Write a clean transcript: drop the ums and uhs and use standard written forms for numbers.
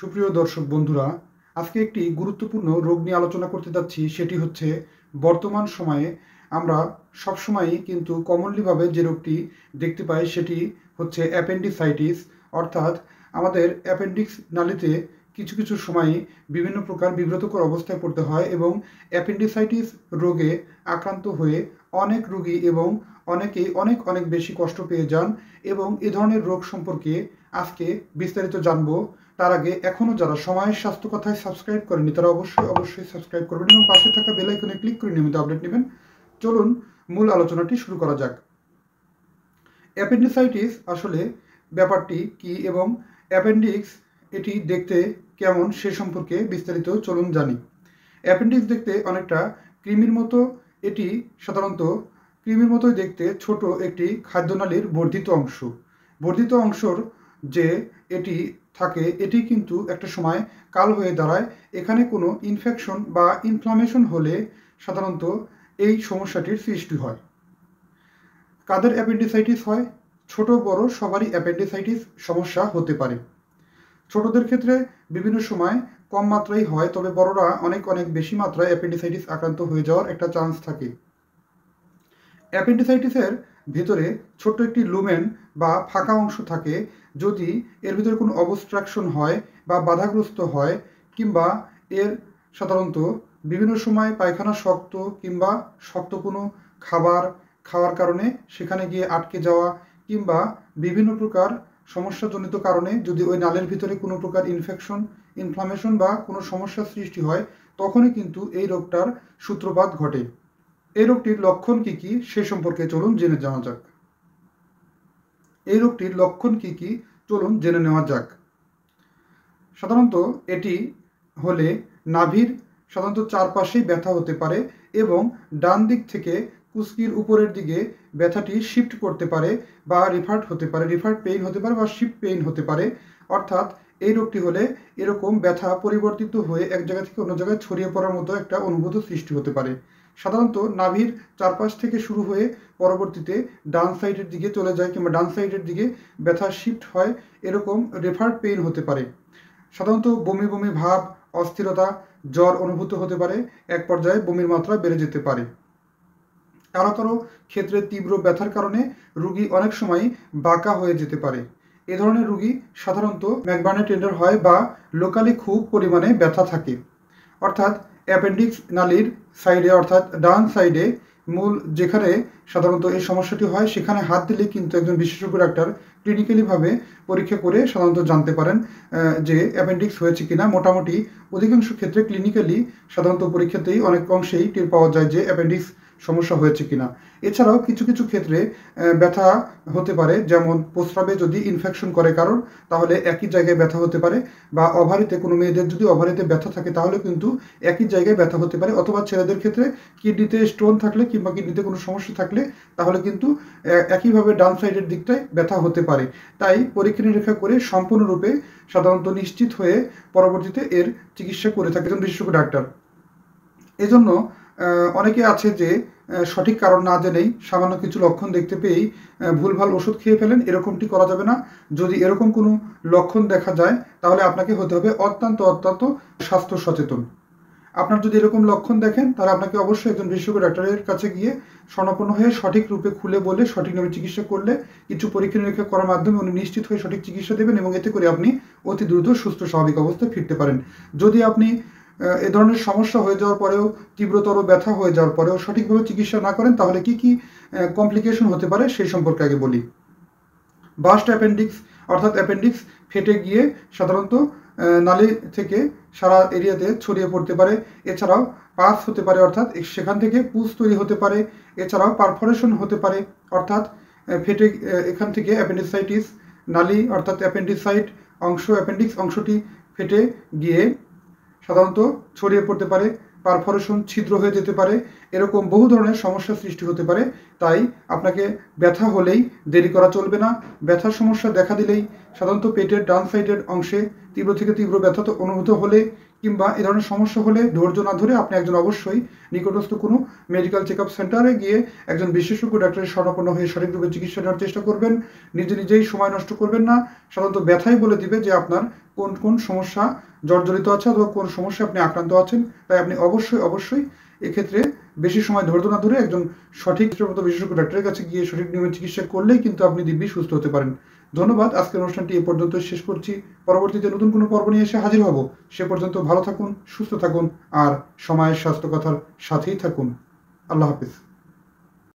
সুপ্রিয় দর্শক বন্ধুরা, আজকে একটি গুরুত্বপূর্ণ রোগ নিয়ে আলোচনা করতে যাচ্ছি। সেটি হচ্ছে বর্তমান সময়ে আমরা সবসময়ই কিন্তু কমনলিভাবে যে রোগটি দেখতে পাই সেটি হচ্ছে অ্যাপেন্ডিসাইটিস। অর্থাৎ আমাদের অ্যাপেন্ডিক্স নালীতে কিছু কিছু সময়ই বিভিন্ন প্রকার বিব্রতকর অবস্থায় পড়তে হয় এবং অ্যাপেন্ডিসাইটিস রোগে আক্রান্ত হয়ে অনেক রোগী এবং অনেকেই অনেক অনেক বেশি কষ্ট পেয়ে যান। এবং এ ধরনের রোগ সম্পর্কে আজকে বিস্তারিত জানবো। তার আগে এখনও যারা সময়ের স্বাস্থ্য কথায় সাবস্ক্রাইব করেনি তারা অবশ্যই সাবস্ক্রাইব করবেন এবং পাশে থাকা বেল আইকনে ক্লিক করে নিয়মিত আপডেট নেবেন। চলুন মূল আলোচনাটি শুরু করা যাক। অ্যাপেন্ডিসাইটিস আসলে ব্যাপারটি কি এবং অ্যাপেন্ডিক্স এটি দেখতে কেমন সে সম্পর্কে বিস্তারিত চলুন জানি। অ্যাপেন্ডিক্স দেখতে অনেকটা কৃমির মতো। এটি সাধারণত কৃমির মতোই দেখতে, ছোট একটি খাদ্যনালীর বর্ধিত অংশর যে এটি থাকে এটি কিন্তু একটা সময় কাল হয়ে দাঁড়ায়। এখানে কোনো ইনফেকশন বা ইনফ্লামেশন হলে সাধারণত এই সমস্যাটির সৃষ্টি হয়। কাদের অ্যাপেন্ডিসাইটিস হয়? ছোট বড় সবারই অ্যাপেন্ডিসাইটিস সমস্যা হতে পারে। ছোটদের ক্ষেত্রে বিভিন্ন সময় কম মাত্রায় হয়, তবে বড়রা অনেক অনেক বেশি মাত্রায় অ্যাপেন্ডিসাইটিস আক্রান্ত হয়ে যাওয়ার একটা চান্স থাকে। অ্যাপেন্ডিসাইটিসের ভেতরে ছোট্ট একটি লুমেন বা ফাঁকা অংশ থাকে। যদি এর ভিতরে কোনো অবস্ট্রাকশন হয় বা বাধাগ্রস্ত হয়, কিংবা এর সাধারণত বিভিন্ন সময় পায়খানা শক্ত কিংবা শক্ত কোনো খাবার খাওয়ার কারণে সেখানে গিয়ে আটকে যাওয়া, কিংবা বিভিন্ন প্রকার সমস্যাজনিত কারণে যদি ওই নালের ভিতরে কোনো প্রকার ইনফ্লামেশন বা কোনো সমস্যার সৃষ্টি হয়, তখনই কিন্তু এই রোগটার সূত্রপাত ঘটে। এই রোগটির লক্ষণ কি কি সে সম্পর্কে চলুন জেনে নেওয়া যাক। সাধারণত এটি হলে নাভির সাধারণত চারপাশেই ব্যথা হতে পারে এবং ডান দিক থেকে কুস্কির উপরের দিকে ব্যথাটি শিফট করতে পারে বা রিফার্ড পেইন হতে পারে বা শিফট পেইন হতে পারে। অর্থাৎ এই রোগটি হলে এরকম ব্যথা পরিবর্তিত হয়ে এক জায়গা থেকে অন্য জায়গায় ছড়িয়ে পড়ার মতো একটা অনুভূতি সৃষ্টি হতে পারে। সাধারণত নাভির চারপাশ থেকে শুরু হয়ে পরবর্তীতে ডান সাইডের দিকে চলে যায় কিংবা ডান সাইডের দিকে ব্যথা শিফট হয়, এরকম রেফার্ড পেইন হতে পারে। সাধারণত বমি বমি ভাব, অস্থিরতা, জ্বর অনুভূত হতে পারে, এক পর্যায়ে বমির মাত্রা বেড়ে যেতে পারে। কারো কারো ক্ষেত্রে তীব্র ব্যথার কারণে রোগী অনেক সময় বাঁকা হয়ে যেতে পারে। এ ধরনের রোগী সাধারণত ম্যাকবার্নে টেন্ডার হয় বা লোকালি খুব পরিমাণে ব্যথা থাকে। অর্থাৎ অ্যাপেন্ডিক্স নালীর সাইডে অর্থাৎ ডান সাইডে মূল যেখানে সাধারণত এই সমস্যাটি হয় সেখানে হাত দিলে কিন্তু একজন বিশেষজ্ঞ ডাক্তার ক্লিনিক্যালিভাবে পরীক্ষা করে সাধারণত জানতে পারেন যে অ্যাপেন্ডিক্স হয়েছে কিনা। মোটামুটি অধিকাংশ ক্ষেত্রে ক্লিনিক্যালি সাধারণত পরীক্ষাতেই অনেক অংশেই টের পাওয়া যায় যে অ্যাপেন্ডিক্স সমস্যা হয়েছে কিনা। এছাড়াও কিছু কিছু ক্ষেত্রে ব্যথা হতে পারে, যেমন প্রস্রাবে যদি ইনফেকশন করে কারোর, তাহলে একই জায়গায় ব্যথা হতে পারে, বা ওভারিতে কোনো মেয়েদের যদি ওভারিতে ব্যথা থাকে তাহলে কিন্তু একই জায়গায় ব্যথা হতে পারে, অথবা ছেলেদের ক্ষেত্রে কিডনিতে স্টোন থাকলে কিংবা কিডনিতে কোনো সমস্যা থাকলে তাহলে কিন্তু একইভাবে ডান সাইডের দিকটায় ব্যথা হতে পারে। তাই পরীক্ষা নিরীক্ষা করে সম্পূর্ণরূপে সাধারণত নিশ্চিত হয়ে পরবর্তীতে এর চিকিৎসা করে থাকে একজন বিশেষজ্ঞ ডাক্তার। এজন্য অনেকে আছে যে সঠিক কারণ না জেনেই সামান্য কিছু লক্ষণ দেখতে পেয়েই ভুলভাল ওষুধ খেয়ে ফেলেন। এরকমটি করা যাবে না। যদি এরকম কোনো লক্ষণ দেখা যায় তাহলে আপনাকে হতে হবে অত্যন্ত স্বাস্থ্য সচেতন। আপনার যদি এরকম লক্ষণ দেখেন তাহলে আপনাকে অবশ্যই একজন বিশেষজ্ঞ ডাক্তারের কাছে গিয়ে শরণাপন্ন হয়ে সঠিক রূপে খুলে বলে সঠিকভাবে চিকিৎসা করলে, কিছু পরীক্ষা নিরীক্ষা করার মাধ্যমে উনি নিশ্চিত হয়ে সঠিক চিকিৎসা দেবেন এবং এতে করে আপনি অতি দ্রুত সুস্থ স্বাভাবিক অবস্থায় ফিরতে পারেন। যদি আপনি এ ধরনের সমস্যা হয়ে যাওয়ার পরেও, তীব্রতর ব্যথা হয়ে যাওয়ার পরেও সঠিকভাবে চিকিৎসা না করেন তাহলে কি কি কমপ্লিকেশন হতে পারে সেই সম্পর্কে আগে বলি। বাস্ট অ্যাপেন্ডিক্স অর্থাৎ অ্যাপেন্ডিক্স ফেটে গিয়ে সাধারণত নালী থেকে সারা এরিয়াতে ছড়িয়ে পড়তে পারে। এছাড়াও পাস হতে পারে, অর্থাৎ সেখান থেকে পুজ তৈরি হতে পারে। এছাড়াও পারফোরেশন হতে পারে, অর্থাৎ ফেটে এখান থেকে অ্যাপেন্ডিসাইটিস নালী অর্থাৎ অ্যাপেন্ডিক্স অংশটি ফেটে গিয়ে সাধারণত ছড়িয়ে পড়তে পারে, পারফোরেশন ছিদ্র হয়ে যেতে পারে। এরকম বহু ধরনের সমস্যার সৃষ্টি হতে পারে। তাই আপনাকে ব্যথা হলেই দেরি করা চলবে না। ব্যথার সমস্যা দেখা দিলেই সাধারণত পেটের ডান সাইডের অংশে তীব্র থেকে তীব্র ব্যথা অনুভূত হলে কিংবা এ ধরনের সমস্যা হলে ধৈর্য না ধরে আপনি অবশ্যই নিকটস্থ কোনো মেডিকেল চেক আপ সেন্টারে গিয়ে একজন বিশেষজ্ঞ ডাক্তারের শরণাপন্ন হয়ে সঠিকভাবে চিকিৎসা নেওয়ার চেষ্টা করবেন। নিজেই সময় নষ্ট করবেন না। সাধারণত ব্যথাই বলে দিবে যে আপনার কোন সমস্যা জর্জরিত আছে অথবা কোন সমস্যায় আপনি আক্রান্ত আছেন। তাই আপনি অবশ্যই এক্ষেত্রে বেশি সময় ধৈর্য না ধরে একজন সঠিক বিশেষজ্ঞ ডাক্তারের কাছে গিয়ে সঠিক নিয়মে চিকিৎসা করলেই কিন্তু আপনি দিব্যি সুস্থ হতে পারেন। ধন্যবাদ। আজকের অনুষ্ঠানটি এ পর্যন্ত শেষ করছি। পরবর্তীতে নতুন কোনো পর্ব নিয়ে এসে হাজির হব। সে পর্যন্ত ভালো থাকুন, সুস্থ থাকুন আর সময়ের স্বাস্থ্য কথার সাথেই থাকুন। আল্লাহ হাফেজ।